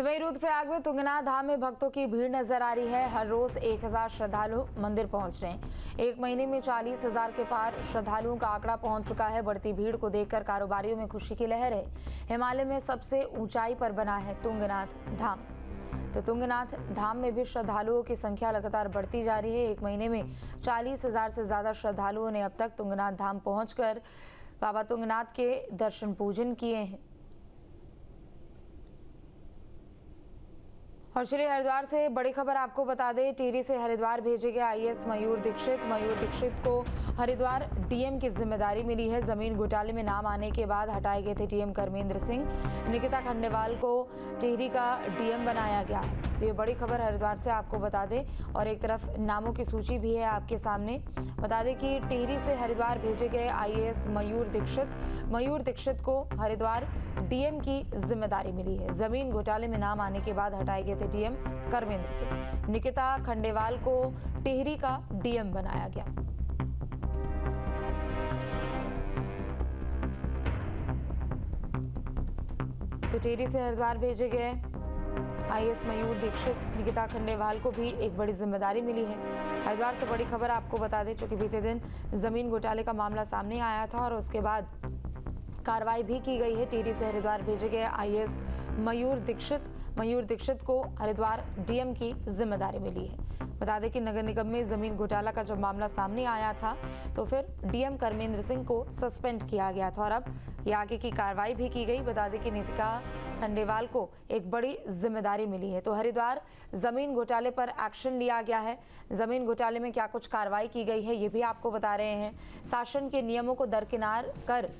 वहीं रुद्रप्रयाग में तुंगनाथ धाम में भक्तों की भीड़ नजर आ रही है। हर रोज 1000 श्रद्धालु मंदिर पहुंच रहे हैं। एक महीने में 40,000 के पार श्रद्धालुओं का आंकड़ा पहुंच चुका है। बढ़ती भीड़ को देखकर कारोबारियों में खुशी की लहर है। हिमालय में सबसे ऊंचाई पर बना है तुंगनाथ धाम। तो तुंगनाथ धाम में भी श्रद्धालुओं की संख्या लगातार बढ़ती जा रही है। एक महीने में 40,000 से ज्यादा श्रद्धालुओं ने अब तक तुंगनाथ धाम पहुंचकर बाबा तुंगनाथ के दर्शन पूजन किए हैं। और श्री हरिद्वार से बड़ी खबर आपको बता दें, टिहरी से हरिद्वार भेजे गए आईएएस मयूर दीक्षित को हरिद्वार डीएम की जिम्मेदारी मिली है। जमीन घोटाले में नाम आने के बाद हटाए गए थे डीएम कर्मेंद्र सिंह। निकिता खंडेवाल को टिहरी का डीएम बनाया गया है। तो ये बड़ी खबर हरिद्वार से आपको बता दें। और एक तरफ नामों की सूची भी है आपके सामने। बता दें कि टिहरी से हरिद्वार भेजे गए आईएएस मयूर दीक्षित को हरिद्वार डीएम की जिम्मेदारी मिली है। जमीन घोटाले में नाम आने के बाद हटाए गए थे डीएम कर्मेंद्र सिंह। निकिता खंडेवाल को टिहरी का डीएम बनाया गया। तो टिहरी से हरिद्वार भेजे गए आईएएस मयूर दीक्षित, निकिता खंडेवाल को भी एक बड़ी जिम्मेदारी मिली है। हरिद्वार से बड़ी खबर आपको बता दें, चूंकि बीते दिन जमीन घोटाले का मामला सामने आया था और उसके बाद कार्रवाई भी की गई है। टिहरी से हरिद्वार भेजे गए आईएएस मयूर दीक्षित को हरिद्वार डीएम की जिम्मेदारी मिली है। बता दें कि नगर निगम में जमीन घोटाला का जब मामला सामने आया था तो फिर डीएम कर्मेंद्र सिंह को सस्पेंड किया गया था और अब ये आगे की कार्रवाई भी की गई। बता दें कि निकिता खंडेवाल को एक बड़ी जिम्मेदारी मिली है। तो हरिद्वार जमीन घोटाले पर एक्शन लिया गया है। जमीन घोटाले में क्या कुछ कार्रवाई की गई है ये भी आपको बता रहे हैं। शासन के नियमों को दरकिनार कर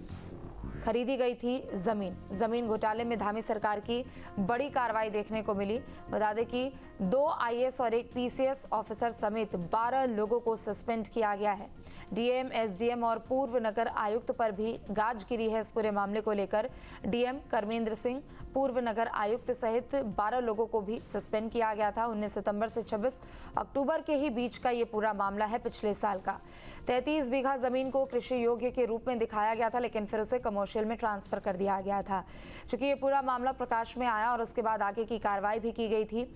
खरीदी गई थी जमीन घोटाले में धामी सरकार की बड़ी कार्रवाई देखने को मिली। बता दें कि 2 आईएएस और 1 पीसीएस ऑफिसर समेत 12 लोगों को सस्पेंड किया गया है। डीएम, एसडीएम और पूर्व नगर आयुक्त पर भी गाज गिरी है। इस पूरे मामले को लेकर डीएम कर्मेंद्र सिंह, पूर्व नगर आयुक्त सहित 12 लोगों को भी सस्पेंड किया गया था। 19 सितंबर से 26 अक्टूबर के ही बीच का ये पूरा मामला है पिछले साल का। 33 बीघा जमीन को कृषि योग्य के रूप में दिखाया गया था, लेकिन फिर उसे कमर्शियल में ट्रांसफर कर दिया गया था। चूंकि ये पूरा मामला प्रकाश में आया और उसके बाद आगे की कार्रवाई भी की गई थी।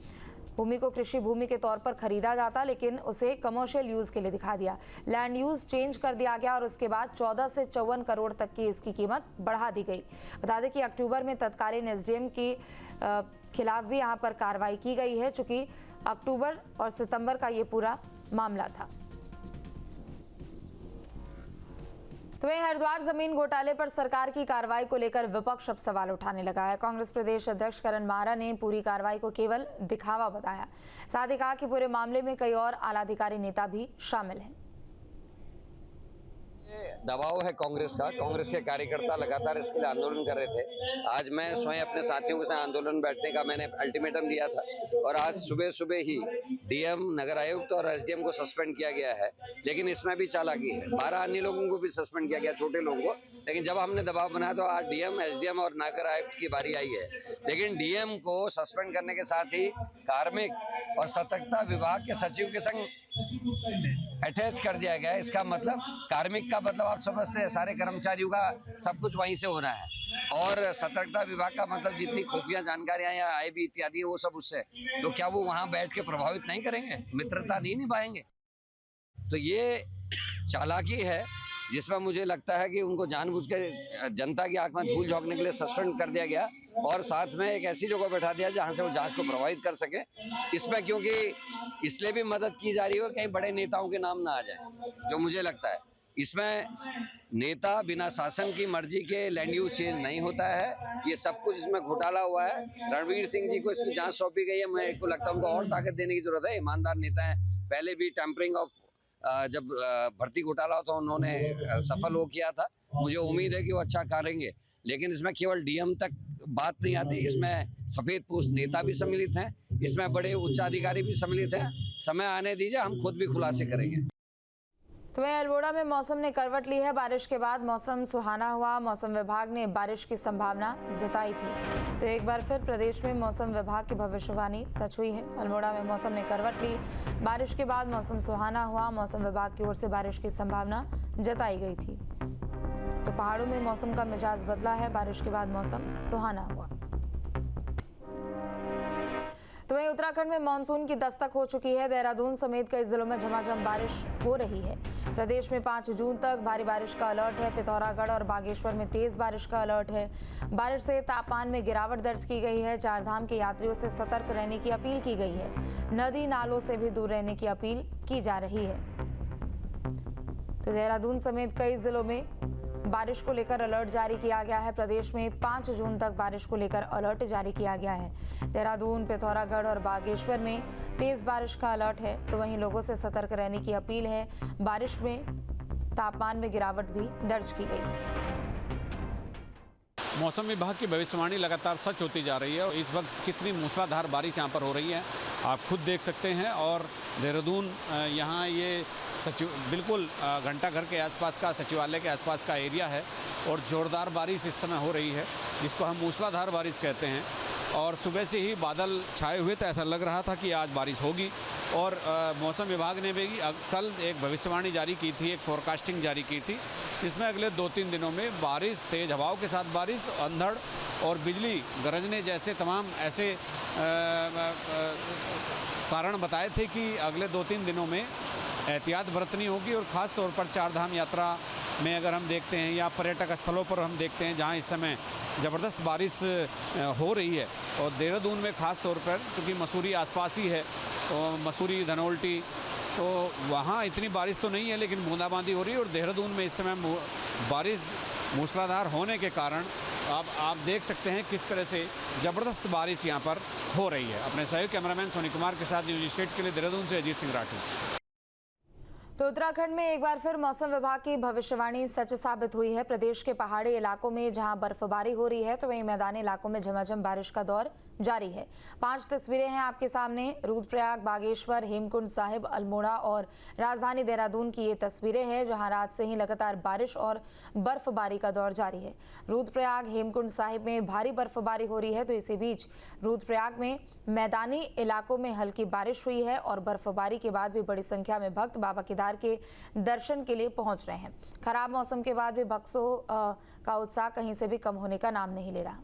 भूमि को कृषि भूमि के तौर पर खरीदा जाता, लेकिन उसे कमर्शियल यूज के लिए दिखा दिया। लैंड यूज चेंज कर दिया गया और उसके बाद 14 से 54 करोड़ तक की इसकी कीमत बढ़ा दी गई। बता दें कि अक्टूबर में तत्कालीन एसडीएम के खिलाफ भी यहां पर कार्रवाई की गई है, चूंकि अक्टूबर और सितंबर का ये पूरा मामला था। तो वहीं हरिद्वार जमीन घोटाले पर सरकार की कार्रवाई को लेकर विपक्ष अब सवाल उठाने लगा है। कांग्रेस प्रदेश अध्यक्ष करण माहरा ने पूरी कार्रवाई को केवल दिखावा बताया। साथ ही कहा कि पूरे मामले में कई और आलाधिकारी नेता भी शामिल हैं। दबाव है कांग्रेस का। कांग्रेस के कार्यकर्ता लगातार इसके लिए आंदोलन कर रहे थे। आज मैं स्वयं अपने साथियों के साथ आंदोलन बैठने का मैंने अल्टीमेटम दिया था और आज सुबह सुबह ही डीएम, नगर आयुक्त और एसडीएम को सस्पेंड किया गया है। लेकिन इसमें भी चालाकी है। 12 अन्य लोगों को भी सस्पेंड किया गया, छोटे लोगों को। लेकिन जब हमने दबाव बनाया तो आज डीएम, एसडीएम और नगर आयुक्त की बारी आई है। लेकिन डीएम को सस्पेंड करने के साथ ही कार्मिक और सतर्कता विभाग के सचिव के संग अटैच कर दिया गया है। इसका मतलब कार्मिक का मतलब आप समझते हैं, सारे कर्मचारियों का सब कुछ वहीं से होना है। और सतर्कता विभाग का मतलब जितनी खुफिया जानकारियां या आईबी इत्यादि वो सब उससे। तो क्या वो वहां बैठ के प्रभावित नहीं करेंगे, मित्रता नहीं निभाएंगे? तो ये चालाकी है जिसमें मुझे लगता है कि उनको जानबूझ के जनता की आंख में धूल झोंकने के लिए सस्पेंड कर दिया गया और साथ में एक ऐसी जगह बैठा दिया जहां से वो जांच को प्रभावित कर सके। इसमें क्योंकि इसलिए भी मदद की जा रही है कहीं बड़े नेताओं के नाम ना आ जाए, जो मुझे लगता है। इसमें नेता बिना शासन की मर्जी के लैंड यूज चेंज नहीं होता है। ये सब कुछ इसमें घोटाला हुआ है। रणवीर सिंह जी को इसकी जांच सौंपी गई है। मैं को लगता है उनको और ताकत देने की जरूरत है। ईमानदार नेता है। पहले भी टेम्परिंग ऑफ जब भर्ती घोटाला हो तो उन्होंने सफल वो किया था। मुझे उम्मीद है कि वो अच्छा करेंगे। लेकिन इसमें केवल डीएम तक बात नहीं आती, इसमें सफेद पोस्ट नेता भी सम्मिलित हैं, इसमें बड़े उच्चाधिकारी भी सम्मिलित हैं। समय आने दीजिए, हम खुद भी खुलासे करेंगे। तो वहीं अल्मोड़ा में मौसम ने करवट ली है। बारिश के बाद मौसम सुहाना हुआ। मौसम विभाग ने बारिश की संभावना जताई थी। तो एक बार फिर प्रदेश में मौसम विभाग की भविष्यवाणी सच हुई है। अल्मोड़ा में मौसम ने करवट ली। बारिश के बाद मौसम सुहाना हुआ। मौसम विभाग की ओर से बारिश की संभावना जताई गई थी। तो पहाड़ों में मौसम का मिजाज बदला है। बारिश के बाद मौसम सुहाना हुआ। उत्तराखंड में मानसून की दस्तक हो चुकी है। देहरादून समेत कई जिलों में झमाझम बारिश हो रही है। प्रदेश में 5 जून तक भारी बारिश का अलर्ट है। पिथौरागढ़ और बागेश्वर में तेज बारिश का अलर्ट है। बारिश से तापमान में गिरावट दर्ज की गई है। चारधाम के यात्रियों से सतर्क रहने की अपील की गई है। नदी नालों से भी दूर रहने की अपील की जा रही है। तो देहरादून समेत कई जिलों में बारिश को लेकर अलर्ट जारी किया गया है। प्रदेश में 5 जून तक बारिश को लेकर अलर्ट जारी किया गया है। देहरादून, पिथौरागढ़ और बागेश्वर में तेज बारिश का अलर्ट है, तो वहीं लोगों से सतर्क रहने की अपील है। बारिश में तापमान में गिरावट भी दर्ज की गई। मौसम विभाग की भविष्यवाणी लगातार सच होती जा रही है और इस वक्त कितनी मूसलाधार बारिश यहाँ पर हो रही है आप खुद देख सकते हैं। और देहरादून यहाँ ये बिल्कुल घंटाघर के आसपास का, सचिवालय के आसपास का एरिया है और ज़ोरदार बारिश इस समय हो रही है, जिसको हम मूसलाधार बारिश कहते हैं। और सुबह से ही बादल छाए हुए थे, ऐसा लग रहा था कि आज बारिश होगी। और मौसम विभाग ने भी कल एक भविष्यवाणी जारी की थी, एक फोरकास्टिंग जारी की थी, जिसमें अगले 2-3 दिनों में बारिश, तेज हवाओं के साथ बारिश, अंधड़ और बिजली गरजने जैसे तमाम ऐसे कारण बताए थे कि अगले 2-3 दिनों में एहतियात बरतनी होगी। और ख़ास तौर पर चारधाम यात्रा में अगर हम देखते हैं या पर्यटक स्थलों पर हम देखते हैं जहां इस समय ज़बरदस्त बारिश हो रही है, और देहरादून में ख़ास तौर पर क्योंकि मसूरी आसपास ही है, तो मसूरी, धनौल्टी, तो वहाँ इतनी बारिश तो नहीं है लेकिन बूंदाबांदी हो रही है। और देहरादून में इस समय बारिश मूसलाधार होने के कारण अब आप देख सकते हैं किस तरह से ज़बरदस्त बारिश यहाँ पर हो रही है। अपने सहयोगी कैमरामैन सोनी कुमार के साथ न्यूज स्टेट के लिए देहरादून से अजीत सिंह राठी। तो उत्तराखंड में एक बार फिर मौसम विभाग की भविष्यवाणी सच साबित हुई है। प्रदेश के पहाड़ी इलाकों में जहां बर्फबारी हो रही है, तो वहीं मैदानी इलाकों में झमाझम बारिश का दौर जारी है। 5 तस्वीरें हैं आपके सामने। रुद्रप्रयाग, बागेश्वर, हेमकुंड साहिब, अल्मोड़ा और राजधानी देहरादून की ये तस्वीरें हैं, जहां रात से ही लगातार बारिश और बर्फबारी का दौर जारी है। रुद्रप्रयाग, हेमकुंड साहिब में भारी बर्फबारी हो रही है, तो इसी बीच रुद्रप्रयाग में मैदानी इलाकों में हल्की बारिश हुई है और बर्फबारी के बाद भी बड़ी संख्या में भक्त बाबा केदार के दर्शन के लिए पहुंच रहे हैं। खराब मौसम के बाद भी भक्तों का उत्साह कहीं से भी कम होने का नाम नहीं ले रहा।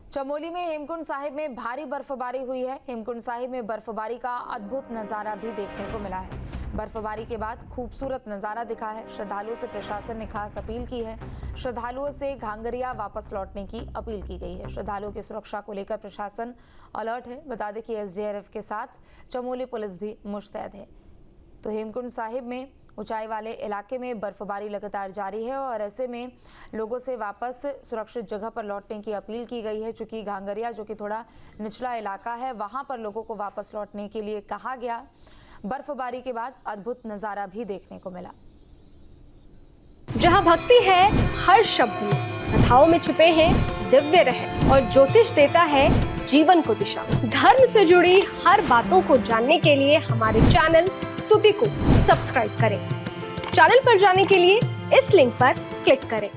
चमोली में हेमकुंड साहिब में भारी बर्फबारी हुई है। हेमकुंड साहिब में बर्फबारी का अद्भुत नजारा भी देखने को मिला है। बर्फबारी के बाद खूबसूरत नजारा दिखा है। श्रद्धालुओं से प्रशासन ने खास अपील की है। श्रद्धालुओं से घांगरिया वापस लौटने की अपील की गई है। श्रद्धालुओं की सुरक्षा को लेकर प्रशासन अलर्ट है। बता दें कि एसडीआरएफ के साथ चमोली पुलिस भी मुस्तैद है। तो हेमकुंड साहिब में ऊंचाई वाले इलाके में बर्फबारी लगातार जारी है और ऐसे में लोगों से वापस सुरक्षित जगह पर लौटने की अपील की गई है। चूंकि घांगरिया जो कि थोड़ा निचला इलाका है, वहां पर लोगों को वापस लौटने के लिए कहा गया। बर्फबारी के बाद अद्भुत नजारा भी देखने को मिला। जहाँ भक्ति है हर शब्द में, कथाओं में छुपे हैं दिव्य रहस्य और ज्योतिष देता है जीवन को दिशा। धर्म से जुड़ी हर बातों को जानने के लिए हमारे चैनल स्तुति को सब्सक्राइब करें। चैनल पर जाने के लिए इस लिंक पर क्लिक करें।